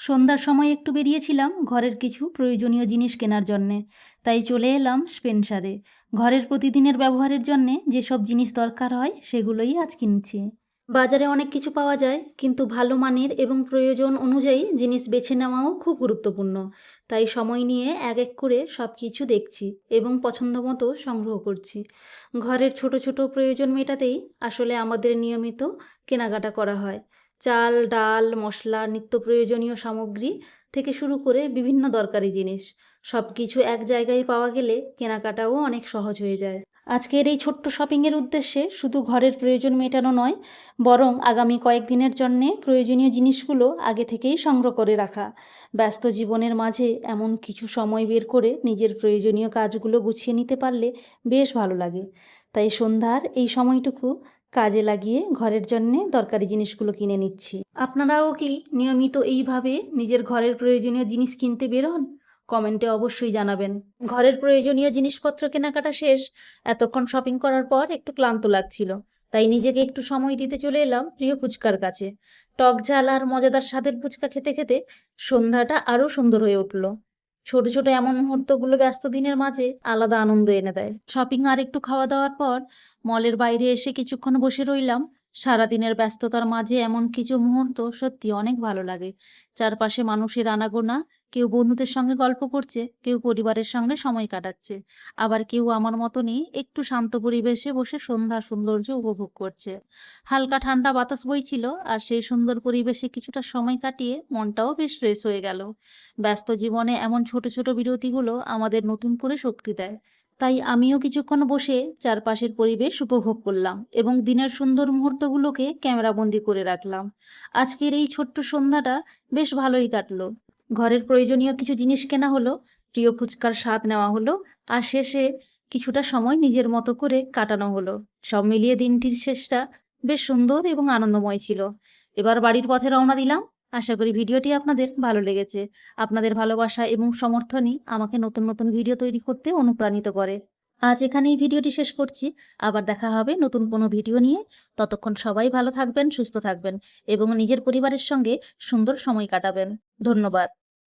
সন্ধ্যার সময় একটু বেরিয়েছিলাম ঘরের কিছু প্রয়োজনীয় জিনিস কেনার জন্যে, তাই চলে এলাম স্পেন্সারে। ঘরের প্রতিদিনের ব্যবহারের জন্যে যেসব জিনিস দরকার হয় সেগুলোই আজ কিনছি। বাজারে অনেক কিছু পাওয়া যায়, কিন্তু ভালো মানের এবং প্রয়োজন অনুযায়ী জিনিস বেছে নেওয়াও খুব গুরুত্বপূর্ণ। তাই সময় নিয়ে এক এক করে সব কিছু দেখছি এবং পছন্দ মতো সংগ্রহ করছি। ঘরের ছোট ছোট প্রয়োজন মেটাতেই আসলে আমাদের নিয়মিত কেনাকাটা করা হয়। চাল, ডাল, মশলা, নিত্য প্রয়োজনীয় সামগ্রী থেকে শুরু করে বিভিন্ন দরকারি জিনিস সব কিছু এক জায়গায় পাওয়া গেলে কেনাকাটাও অনেক সহজ হয়ে যায়। আজকের এই ছোট্ট শপিংয়ের উদ্দেশ্যে শুধু ঘরের প্রয়োজন মেটানো নয়, বরং আগামী কয়েকদিনের জন্যে প্রয়োজনীয় জিনিসগুলো আগে থেকেই সংগ্রহ করে রাখা। ব্যস্ত জীবনের মাঝে এমন কিছু সময় বের করে নিজের প্রয়োজনীয় কাজগুলো গুছিয়ে নিতে পারলে বেশ ভালো লাগে। তাই সন্ধ্যার এই সময়টুকু কাজে লাগিয়ে ঘরের জন্যে দরকারি জিনিসগুলো কিনে নিচ্ছি। আপনারাও কি নিয়মিত এইভাবে নিজের ঘরের প্রয়োজনীয় জিনিস কিনতে বেরোন? কমেন্টে অবশ্যই জানাবেন। ঘরের প্রয়োজনীয় জিনিসপত্র কেনাকাটা শেষ। এতক্ষণ শপিং করার পর একটু ক্লান্ত লাগছিল, তাই নিজেকে একটু সময় দিতে চলে এলাম প্রিয় ফুচকার কাছে। টক ঝাল আর মজাদার স্বাদের ফুচকা খেতে খেতে সন্ধ্যাটা আরও সুন্দর হয়ে উঠল। ছোট ছোট এমন মুহূর্তগুলো ব্যস্ত দিনের মাঝে আলাদা আনন্দ এনে দেয়। শপিং আর একটু খাওয়া দাওয়ার পর মলের বাইরে এসে কিছুক্ষণ বসে রইলাম। সারাদিনের ব্যস্ততার মাঝে এমন কিছু মুহূর্ত সত্যি অনেক ভালো লাগে। চারপাশে মানুষের আনাগোনা, কেউ বন্ধুদের সঙ্গে গল্প করছে, কেউ পরিবারের সঙ্গে সময় কাটাচ্ছে, আবার কেউ আমার মতনই একটু শান্ত পরিবেশে বসে সন্ধ্যার সৌন্দর্য উপভোগ করছে। হালকা ঠান্ডা বাতাস বইছিল, আর সেই সুন্দর পরিবেশে কিছুটা সময় কাটিয়ে মনটাও বেশ ফ্রেশ হয়ে গেল। ব্যস্ত জীবনে এমন ছোট ছোট বিরতিগুলো আমাদের নতুন করে শক্তি দেয়। তাই আমিও কিছুক্ষণ বসে চারপাশের পরিবেশ উপভোগ করলাম এবং দিনের সুন্দর মুহূর্তগুলোকে ক্যামেরাবন্দি করে রাখলাম। আজকের এই ছোট্ট সন্ধ্যাটা বেশ ভালোই কাটলো। ঘরের প্রয়োজনীয় কিছু জিনিস কেনা হলো, প্রিয় ফুচকার স্বাদ নেওয়া হলো, আর শেষে কিছুটা সময় নিজের মতো করে কাটানো হলো। সব মিলিয়ে দিনটির শেষটা বেশ সুন্দর এবং আনন্দময় ছিল। এবার বাড়ির পথে রওনা দিলাম। আশা করি ভিডিওটি আপনাদের ভালো লেগেছে। আপনাদের ভালোবাসা এবং সমর্থনই আমাকে নতুন নতুন ভিডিও তৈরি করতে অনুপ্রাণিত করে। আজ এখানেই ভিডিওটি শেষ করছি। আবার দেখা হবে নতুন কোনো ভিডিও নিয়ে। ততক্ষণ সবাই ভালো থাকবেন, সুস্থ থাকবেন এবং নিজের পরিবারের সঙ্গে সুন্দর সময় কাটাবেন। ধন্যবাদ।